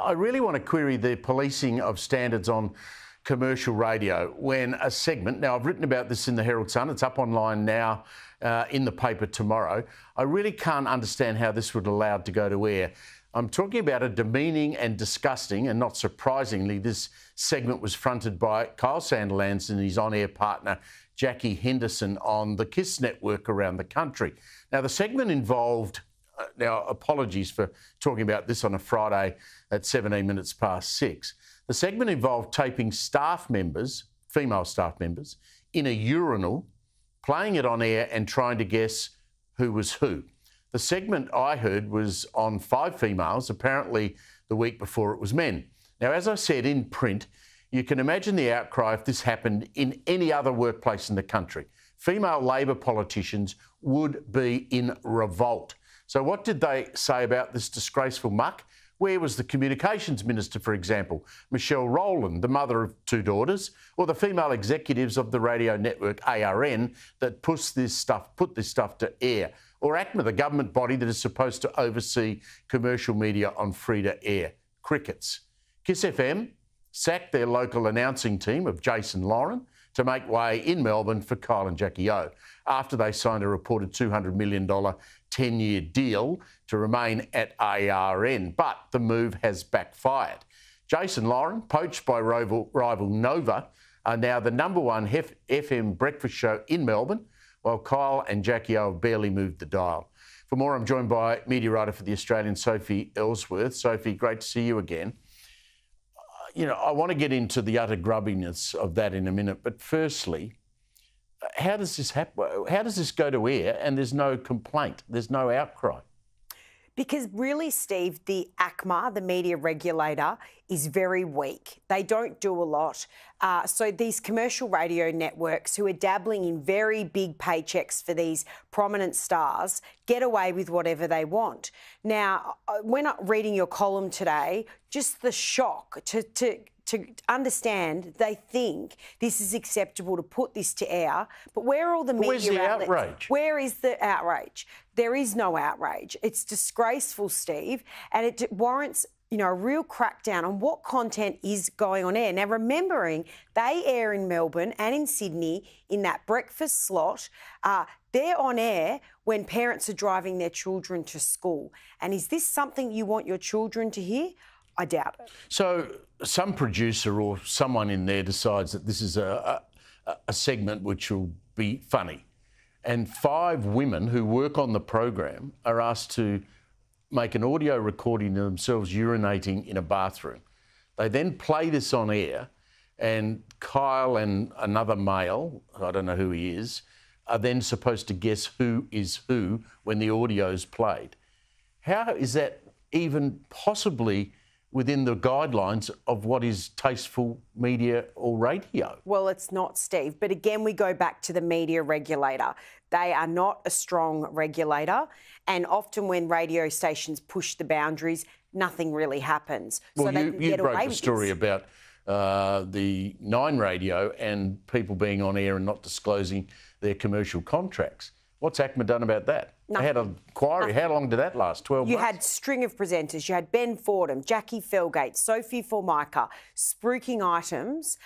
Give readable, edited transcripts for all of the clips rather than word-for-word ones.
I really want to query the policing of standards on commercial radio when a segment, now I've written about this in the Herald Sun, it's up online now in the paper tomorrow. I really can't understand how this would be allowed to go to air. I'm talking about a demeaning and disgusting, and not surprisingly, this segment was fronted by Kyle Sandilands and his on-air partner, Jackie Henderson, on the KISS network around the country. Now, the segment involved, now apologies for talking about this on a Friday at 17 minutes past 6. The segment involved taping staff members, female staff members, in a urinal, playing it on air and trying to guess who was who. The segment I heard was on 5 females. Apparently, the week before it was men. Now, as I said in print, you can imagine the outcry if this happened in any other workplace in the country. Female Labor politicians would be in revolt. So what did they say about this disgraceful muck? Where was the Communications Minister, for example, Michelle Rowland, the mother of 2 daughters, or the female executives of the radio network ARN that put this stuff to air? Or ACMA, the government body that is supposed to oversee commercial media on free-to-air? Crickets. KISS FM sacked their local announcing team of Jason Lauren to make way in Melbourne for Kyle and Jackie O after they signed a reported $200 million 10-year deal to remain at ARN. But the move has backfired. Jason Lauren, poached by rival Nova, are now the #1 FM breakfast show in Melbourne, while Kyle and Jackie O have barely moved the dial. For more, I'm joined by media writer for The Australian, Sophie Ellsworth. Sophie, great to see you again. I want to get into the utter grubbiness of that in a minute, but firstly, how does this happen? How does this go to air and there's no complaint, there's no outcry? Because really, Steve, the ACMA, the media regulator, is very weak. They don't do a lot. So these commercial radio networks who are dabbling in very big paychecks for these prominent stars get away with whatever they want. Now, when I'm reading your column today, just the shock to understand they think this is acceptable to put this to air. But where are all the media outlets? Where's the outrage? Where is the outrage? There is no outrage. It's disgraceful, Steve, and it warrants a real crackdown on what content is going on air. Now, remembering they air in Melbourne and in Sydney in that breakfast slot, they're on air when parents are driving their children to school. And is this something you want your children to hear? I doubt it. So some producer or someone in there decides that this is a segment which will be funny. And 5 women who work on the program are asked to make an audio recording of themselves urinating in a bathroom. They then play this on air, and Kyle and another male, I don't know who he is, are then supposed to guess who is who when the audio's played. How is that even possibly within the guidelines of what is tasteful media or radio? Well, it's not, Steve. But again, we go back to the media regulator. They are not a strong regulator. And often when radio stations push the boundaries, nothing really happens. Well, so you broke the story about the Nine Radio and people being on air and not disclosing their commercial contracts. What's ACMA done about that? Nothing. They had an inquiry. How long did that last? 12 months? You had string of presenters. You had Ben Fordham, Jackie Felgate, Sophie Formica, spruiking items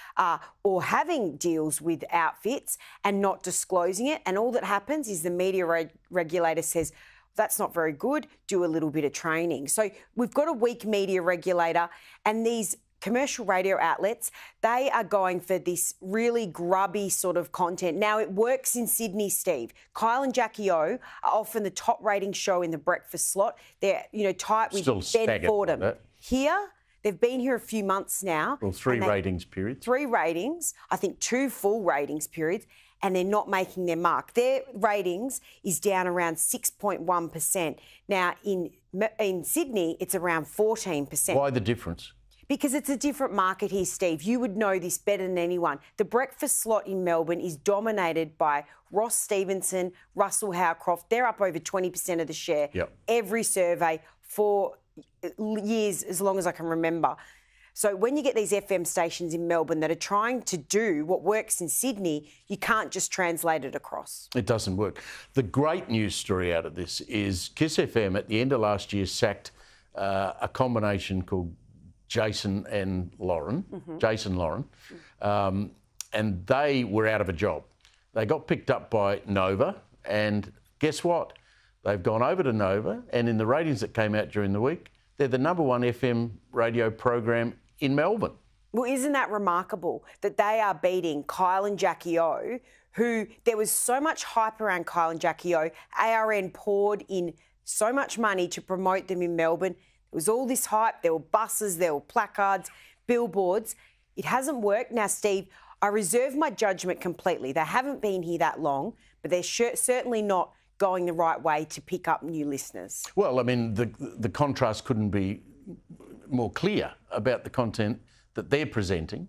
or having deals with outfits and not disclosing it. And all that happens is the media regulator says, that's not very good, do a little bit of training. So we've got a weak media regulator, and these commercial radio outlets, they are going for this really grubby sort of content. Now, it works in Sydney, Steve. Kyle and Jackie O are often the top rating show in the breakfast slot. They're, tight with Ben Fordham. Here, they've been here a few months now. Well, 3 ratings periods. 3 ratings, I think 2 full ratings periods, and they're not making their mark. Their ratings is down around 6.1%. Now, in Sydney, it's around 14%. Why the difference? Because it's a different market here, Steve. You would know this better than anyone. The breakfast slot in Melbourne is dominated by Ross Stevenson, Russell Howcroft. They're up over 20% of the share. Yep. Every survey for years, as long as I can remember. So when you get these FM stations in Melbourne that are trying to do what works in Sydney, you can't just translate it across. It doesn't work. The great news story out of this is KISS FM at the end of last year sacked a combination called Jason and Lauren, and they were out of a job. They got picked up by Nova, and guess what? They've gone over to Nova, and in the ratings that came out during the week, they're the #1 FM radio program in Melbourne. Well, isn't that remarkable that they are beating Kyle and Jackie O, who there was so much hype around Kyle and Jackie O. ARN poured in so much money to promote them in Melbourne. There was all this hype. There were buses, there were placards, billboards. It hasn't worked. Now, Steve, I reserve my judgment completely. They haven't been here that long, but they're certainly not going the right way to pick up new listeners. Well, I mean, the contrast couldn't be more clear about the content that they're presenting.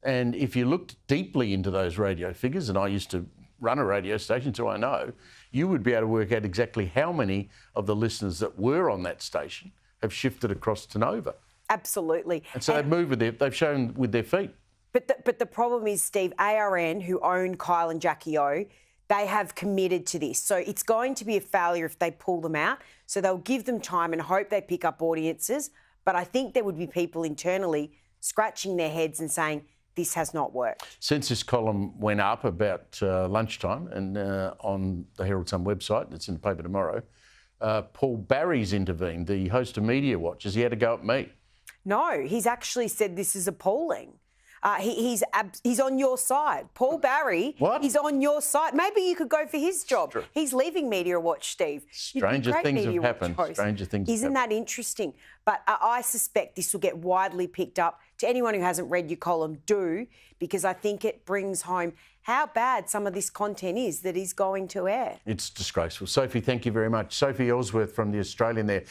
And if you looked deeply into those radio figures, and I used to run a radio station, so I know, you would be able to work out exactly how many of the listeners that were on that station have shifted across to Nova. Absolutely. And so they've moved with they've shown with their feet. But the problem is, Steve, ARN, who own Kyle and Jackie O, they have committed to this. So it's going to be a failure if they pull them out. So they'll give them time and hope they pick up audiences. But I think there would be people internally scratching their heads and saying, this has not worked. Since this column went up about lunchtime and on the Herald Sun website, it's in the paper tomorrow, Paul Barry's intervened, the host of Media Watch. Has he had a go at me? No, he's actually said this is appalling. He's on your side. Paul Barry, What? He's on your side. Maybe you could go for his job. True. He's leaving Media Watch, Steve. Stranger things have happened. Stranger things have Isn't that interesting? But I suspect this will get widely picked up. To anyone who hasn't read your column, do, because I think it brings home how bad some of this content is that is going to air. It's disgraceful. Sophie, thank you very much. Sophie Ellsworth from The Australian there.